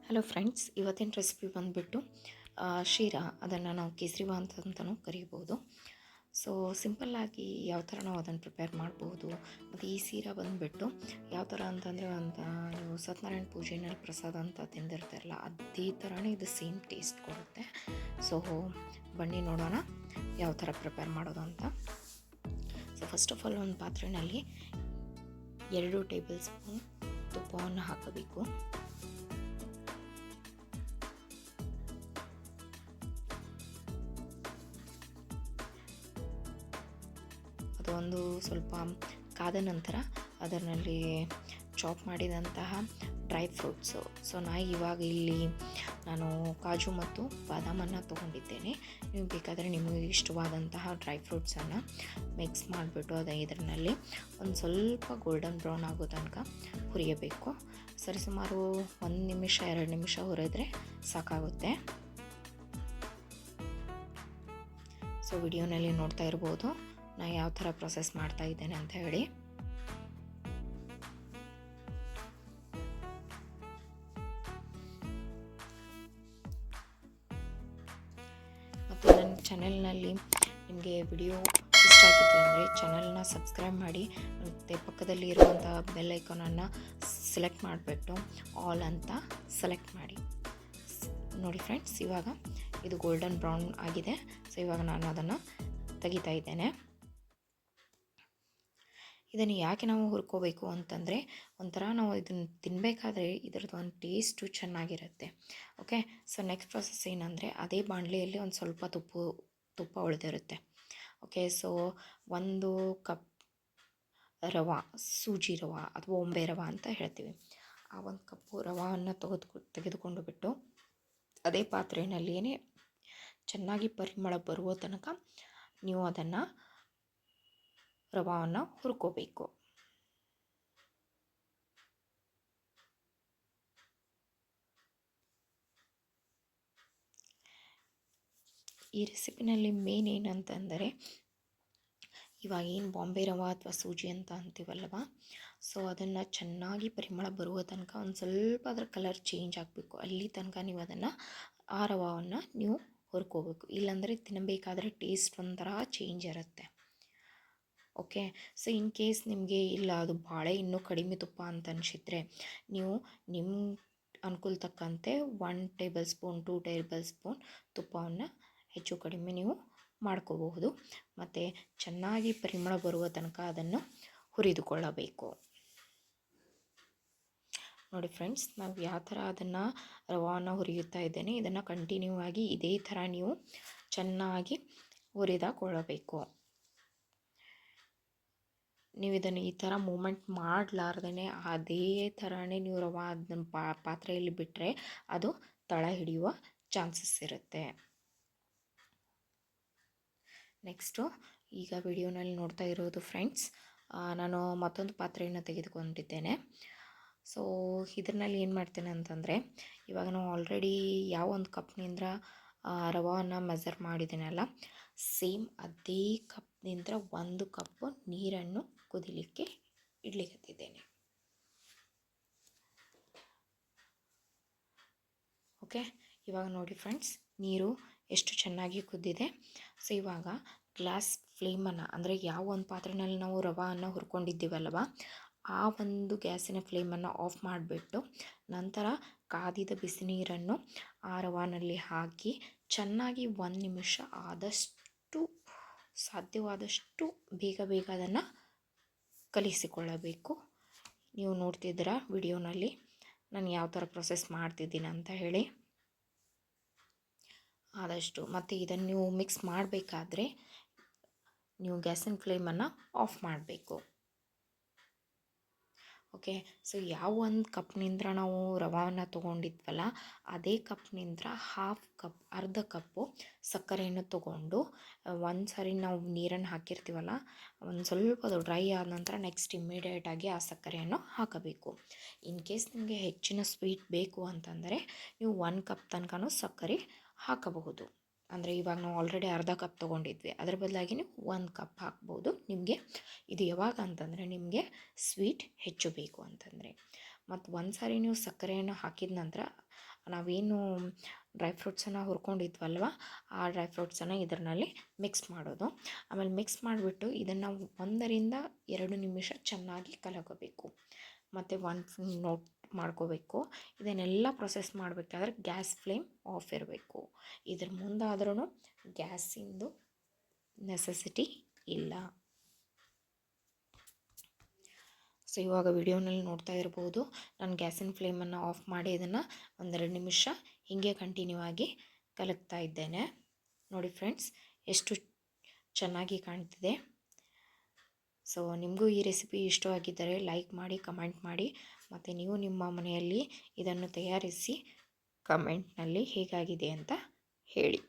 Hello friends, ಇವತ್ತಿನ recipe ಬಂದುಬಿಟ್ಟು ಶೀರಾ. ಅದನ್ನು ನಾವು ಕೇಸರಿಬಾತ್ ಅಂತಲೂ ಕರೀಬೋದು. ಸೊ ಸಿಂಪಲ್ಲಾಗಿ ಯಾವ ಥರ ನಾವು ಅದನ್ನು ಪ್ರಿಪೇರ್ ಮಾಡ್ಬೋದು. ಮತ್ತು ಈ ಶೀರಾ ಬಂದುಬಿಟ್ಟು ಯಾವ ಥರ ಅಂತಂದರೆ, ನೀವು ಸತ್ಯನಾರಾಯಣ ಪೂಜೆಯಲ್ಲಿ ಪ್ರಸಾದ ಅಂತ ತಿಂದಿರ್ತಾರಲ್ಲ, ಅದೇ ಥರನೇ ಇದು ಸೇಮ್ ಟೇಸ್ಟ್ ಕೊಡುತ್ತೆ. ಸೊ ಬನ್ನಿ ನೋಡೋಣ ಯಾವ ಥರ ಪ್ರಿಪೇರ್ ಮಾಡೋದು ಅಂತ. ಸೊ ಫಸ್ಟ್ ಆಫ್ ಆಲ್ ಒಂದು ಪಾತ್ರೆಯಲ್ಲಿ 2 ಟೇಬಲ್ ಸ್ಪೂನ್ ತುಪ್ಪವನ್ನು ಹಾಕಬೇಕು. ಅದೊಂದು ಸ್ವಲ್ಪ ಕಾದ ನಂತರ ಅದರಲ್ಲಿ ಚಾಪ್ ಮಾಡಿದಂತಹ ಡ್ರೈ ಫ್ರೂಟ್ಸು. ಸೊ ಇವಾಗ ಇಲ್ಲಿ ನಾನು ಕಾಜು ಮತ್ತು ಬಾದಾಮನ್ನು ತೊಗೊಂಡಿದ್ದೇನೆ. ನೀವು ಬೇಕಾದರೆ ನಿಮಗೆ ಇಷ್ಟವಾದಂತಹ ಡ್ರೈ ಫ್ರೂಟ್ಸನ್ನು ಮಿಕ್ಸ್ ಮಾಡಿಬಿಟ್ಟು ಇದರಲ್ಲಿ ಒಂದು ಸ್ವಲ್ಪ ಗೋಲ್ಡನ್ ಬ್ರೌನ್ ಆಗೋ ತನಕ ಹುರಿಯಬೇಕು. ಸರಿಸುಮಾರು 1 ನಿಮಿಷ 2 ನಿಮಿಷ ಹುರಿದ್ರೆ ಸಾಕಾಗುತ್ತೆ. ಸೊ ವಿಡಿಯೋನಲ್ಲಿ ನೋಡ್ತಾ ಇರ್ಬೋದು ನಾನು ಯಾವ ಥರ ಪ್ರೊಸೆಸ್ ಮಾಡ್ತಾ ಇದ್ದೇನೆ ಅಂತ ಹೇಳಿ. ಮತ್ತು ನನ್ನ ಚಾನೆಲ್ನಲ್ಲಿ ನಿಮಗೆ ವಿಡಿಯೋ ಇಷ್ಟ ಆಗಿತ್ತು ಅಂದರೆ ಚಾನಲ್ನ ಸಬ್ಸ್ಕ್ರೈಬ್ ಮಾಡಿ, ಮತ್ತು ಪಕ್ಕದಲ್ಲಿ ಇರುವಂಥ ಬೆಲ್ ಐಕಾನನ್ನು ಸೆಲೆಕ್ಟ್ ಮಾಡಿಬಿಟ್ಟು ಆಲ್ ಅಂತ ಸೆಲೆಕ್ಟ್ ಮಾಡಿ. ನೋಡಿ ಫ್ರೆಂಡ್ಸ್, ಇವಾಗ ಇದು ಗೋಲ್ಡನ್ ಬ್ರೌನ್ ಆಗಿದೆ. ಸೊ ಇವಾಗ ನಾನು ಅದನ್ನು ತೆಗಿತಾ ಇದ್ದೇನೆ. ಇದನ್ನು ಯಾಕೆ ನಾವು ಹುರ್ಕೋಬೇಕು ಅಂತಂದರೆ, ಒಂಥರ ನಾವು ಇದನ್ನು ತಿನ್ನಬೇಕಾದ್ರೆ ಇದರದ್ದು ಒಂದು ಟೇಸ್ಟು ಚೆನ್ನಾಗಿರುತ್ತೆ. ಓಕೆ, ಸೊ ನೆಕ್ಸ್ಟ್ ಪ್ರೊಸೆಸ್ ಏನಂದರೆ, ಅದೇ ಬಾಣಲೆಯಲ್ಲಿ ಒಂದು ಸ್ವಲ್ಪ ತುಪ್ಪ ಉಳಿದಿರುತ್ತೆ. ಓಕೆ, ಸೊ 1 ಕಪ್ ರವೆ, ಸೂಜಿ ರವೆ ಅಥವಾ ಒಂಬೆ ರವೆ ಅಂತ ಹೇಳ್ತೀವಿ. ಆ 1 ಕಪ್ಪು ರವೆಯನ್ನು ತೆಗೆದುಕೊಂಡು ಬಿಟ್ಟು ಅದೇ ಪಾತ್ರೆಯಲ್ಲಿಯೇ ಚೆನ್ನಾಗಿ ಪರಿಮಳ ಬರುವ ತನಕ ನೀವು ಅದನ್ನು ರವೆಯನ್ನು ಹುರ್ಕೋಬೇಕು. ಈ ರೆಸಿಪಿನಲ್ಲಿ ಮೇನ್ ಏನಂತಂದರೆ, ಇವಾಗ ಏನು ಬಾಂಬೆ ರವೆ ಅಥವಾ ಸೂಜಿ ಅಂತ ಅಂತೀವಲ್ವ, ಸೊ ಅದನ್ನು ಚೆನ್ನಾಗಿ ಪರಿಮಳ ಬರುವ ತನಕ ಒಂದು ಸ್ವಲ್ಪ ಅದರ ಕಲರ್ ಚೇಂಜ್ ಆಗಬೇಕು. ಅಲ್ಲಿ ತನಕ ನೀವು ಅದನ್ನು ಆ ರವೆಯನ್ನು ನೀವು ಹುರ್ಕೋಬೇಕು. ಇಲ್ಲಾಂದರೆ ತಿನ್ನಬೇಕಾದ್ರೆ ಟೇಸ್ಟ್ ಒಂಥರ ಚೇಂಜ್ ಇರುತ್ತೆ. ಓಕೆ, ಸೊ ಇನ್ ಕೇಸ್ ನಿಮಗೆ ಇಲ್ಲ ಅದು ಭಾಳ ಇನ್ನೂ ಕಡಿಮೆ ತುಪ್ಪ ಅಂತ ಅನಿಸಿದರೆ, ನೀವು ನಿಮ್ಮ ಅನುಕೂಲ ತಕ್ಕಂತೆ 1 ಟೇಬಲ್ ಸ್ಪೂನ್ 2 ಟೇಬಲ್ ಸ್ಪೂನ್ ತುಪ್ಪವನ್ನು ಹೆಚ್ಚು ಕಡಿಮೆ ನೀವು ಮಾಡ್ಕೋಬಹುದು. ಮತ್ತು ಚೆನ್ನಾಗಿ ಪರಿಮಳ ಬರುವ ತನಕ ಅದನ್ನು ಹುರಿದುಕೊಳ್ಳಬೇಕು. ನೋಡಿ ಫ್ರೆಂಡ್ಸ್, ನಾವು ಯಾವ ಥರ ಅದನ್ನು ರವೆಯನ್ನು ಹುರಿಯುತ್ತಾ ಇದ್ದೇನೆ, ಇದನ್ನು ಕಂಟಿನ್ಯೂ ಆಗಿ ಇದೇ ಥರ ನೀವು ಚೆನ್ನಾಗಿ ಹುರಿದುಕೊಳ್ಳಬೇಕು. ನೀವು ಇದನ್ನು ಈ ಥರ ಮೂಮೆಂಟ್ ಮಾಡಲಾರ್ದೇ ಅದೇ ಥರನೇ ನೀವು ರವೆ ಅದನ್ನು ಪಾತ್ರೆಯಲ್ಲಿ ಬಿಟ್ಟರೆ ಅದು ತಳ ಹಿಡಿಯುವ ಚಾನ್ಸಸ್ ಇರುತ್ತೆ. ನೆಕ್ಸ್ಟು ಈಗ ವಿಡಿಯೋನಲ್ಲಿ ನೋಡ್ತಾ ಇರೋದು ಫ್ರೆಂಡ್ಸ್, ನಾನು ಮತ್ತೊಂದು ಪಾತ್ರೆಯನ್ನು ತೆಗೆದುಕೊಂಡಿದ್ದೇನೆ. ಸೊ ಇದರಲ್ಲಿ ಏನು ಮಾಡ್ತೇನೆ ಅಂತಂದರೆ, ಇವಾಗ ನಾವು ಆಲ್ರೆಡಿ ಯಾವ ಒಂದು ಕಪ್ನಿಂದ ರವೆಯನ್ನು ಮೆಜರ್ ಮಾಡಿದ್ದೀನಲ್ಲ, ಸೇಮ್ ಅದೇ ಕಪ್ನಿಂದ 1 ಕಪ್ ನೀರನ್ನು ಕುದಿಲಿಕ್ಕೆ ಇಡ್ಲಿಕ್ಕತ್ತಿದ್ದೇನೆ. ಓಕೆ, ಇವಾಗ ನೋಡಿ ಫ್ರೆಂಡ್ಸ್, ನೀರು ಎಷ್ಟು ಚೆನ್ನಾಗಿ ಕುದ್ದಿದೆ. ಸೊ ಇವಾಗ ಗ್ಯಾಸ್ ಫ್ಲೇಮನ್ನು, ಅಂದರೆ ಯಾವ ಒಂದು ಪಾತ್ರೆಯಲ್ಲಿ ನಾವು ರವೆಯನ್ನು ಹುರ್ಕೊಂಡಿದ್ದೀವಲ್ವ, ಆ ಒಂದು ಗ್ಯಾಸಿನ ಫ್ಲೇಮನ್ನು ಆಫ್ ಮಾಡಿಬಿಟ್ಟು ನಂತರ ಕಾದಿದ ಬಿಸಿ ನೀರನ್ನು ಆ ರವೆನಲ್ಲಿ ಹಾಕಿ ಚೆನ್ನಾಗಿ 1 ನಿಮಿಷ ಆದಷ್ಟು ಸಾಧ್ಯವಾದಷ್ಟು ಬೇಗ ಅದನ್ನು ಕಲಿಸಿಕೊಳ್ಳಬೇಕು. ನೀವು ನೋಡ್ತಿದ್ದೀರಾ ವಿಡಿಯೋನಲ್ಲಿ ನಾನು ಯಾವ ಥರ ಪ್ರೊಸೆಸ್ ಮಾಡ್ತಿದ್ದೀನಿ ಅಂತ ಹೇಳಿ. ಆದಷ್ಟು ಮತ್ತು ಇದನ್ನು ನೀವು ಮಿಕ್ಸ್ ಮಾಡಬೇಕಾದ್ರೆ ನೀವು ಗ್ಯಾಸಿನ ಫ್ಲೇಮನ್ನು ಆಫ್ ಮಾಡಬೇಕು. ಓಕೆ, ಸೊ ಯಾವ ಒಂದು ಕಪ್ನಿಂದ ನಾವು ರವೆಯನ್ನು ತೊಗೊಂಡಿದ್ವಲ್ಲ, ಅದೇ ಕಪ್ನಿಂದ ಅರ್ಧ ಕಪ್ಪು ಸಕ್ಕರೆಯನ್ನು ತೊಗೊಂಡು ಒಂದು ಸಾರಿ ನಾವು ನೀರನ್ನು ಹಾಕಿರ್ತೀವಲ್ಲ, ಒಂದು ಸ್ವಲ್ಪ ಅದು ಡ್ರೈ ಆದ ನಂತರ ನೆಕ್ಸ್ಟ್ ಇಮ್ಮಿಡಿಯೇಟಾಗಿ ಆ ಸಕ್ಕರೆಯನ್ನು ಹಾಕಬೇಕು. ಇನ್ ಕೇಸ್ ನಿಮಗೆ ಹೆಚ್ಚಿನ ಸ್ವೀಟ್ ಬೇಕು ಅಂತಂದರೆ ನೀವು 1 ಕಪ್ ತನಕನೂ ಸಕ್ಕರೆ ಹಾಕಬಹುದು. ಅಂದರೆ ಇವಾಗ ನಾವು ಆಲ್ರೆಡಿ ಅರ್ಧ ಕಪ್ ತೊಗೊಂಡಿದ್ವಿ, ಅದರ ಬದಲಾಗಿ ನೀವು 1 ಕಪ್ ಹಾಕ್ಬೋದು. ನಿಮಗೆ ಇದು ಯಾವಾಗ ಅಂತಂದರೆ ನಿಮಗೆ ಸ್ವೀಟ್ ಹೆಚ್ಚು ಬೇಕು ಅಂತಂದರೆ. ಮತ್ತು ಒಂದು ಸಾರಿ ನೀವು ಸಕ್ಕರೆಯನ್ನು ಹಾಕಿದ ನಂತರ ನಾವೇನು ಡ್ರೈ ಫ್ರೂಟ್ಸನ್ನು ಹುರ್ಕೊಂಡಿದ್ವಲ್ವ ಆ ಡ್ರೈ ಫ್ರೂಟ್ಸನ್ನು ಇದರಲ್ಲಿ ಮಿಕ್ಸ್ ಮಾಡೋದು. ಆಮೇಲೆ ಮಿಕ್ಸ್ ಮಾಡಿಬಿಟ್ಟು ಇದನ್ನು 1-2 ನಿಮಿಷ ಚೆನ್ನಾಗಿ ಕಲಕೋಬೇಕು. ಮತ್ತು ನೋಟ್ ಮಾಡ್ಕೋಬೇಕು. ಇದನ್ನೆಲ್ಲ ಪ್ರೊಸೆಸ್ ಮಾಡಬೇಕಾದ್ರೆ ಗ್ಯಾಸ್ ಫ್ಲೇಮ್ ಆಫ್ ಇರಬೇಕು. ಇದ್ರ ಮುಂದಾದ್ರೂ ಗ್ಯಾಸಿಂದು ನೆಸೆಸಿಟಿ ಇಲ್ಲ. ಸೊ ಇವಾಗ ವಿಡಿಯೋನಲ್ಲಿ ನೋಡ್ತಾ ಇರ್ಬೋದು, ನಾನು ಗ್ಯಾಸಿನ ಫ್ಲೇಮನ್ನು ಆಫ್ ಮಾಡಿ ಇದನ್ನು 1-2 ನಿಮಿಷ ಹೀಗೆ ಕಂಟಿನ್ಯೂ ಆಗಿ ಕಲಕ್ತಾ ಇದ್ದೇನೆ. ನೋಡಿ ಫ್ರೆಂಡ್ಸ್, ಎಷ್ಟು ಚೆನ್ನಾಗಿ ಕಾಣ್ತಿದೆ. ಸೊ ನಿಮಗೂ ಈ ರೆಸಿಪಿ ಇಷ್ಟವಾಗಿದ್ದರೆ ಲೈಕ್ ಮಾಡಿ, ಕಮೆಂಟ್ ಮಾಡಿ, ಮತ್ತು ನೀವು ನಿಮ್ಮ ಮನೆಯಲ್ಲಿ ಇದನ್ನು ತಯಾರಿಸಿ ಕಮೆಂಟ್ನಲ್ಲಿ ಹೇಗಾಗಿದೆ ಅಂತ ಹೇಳಿ.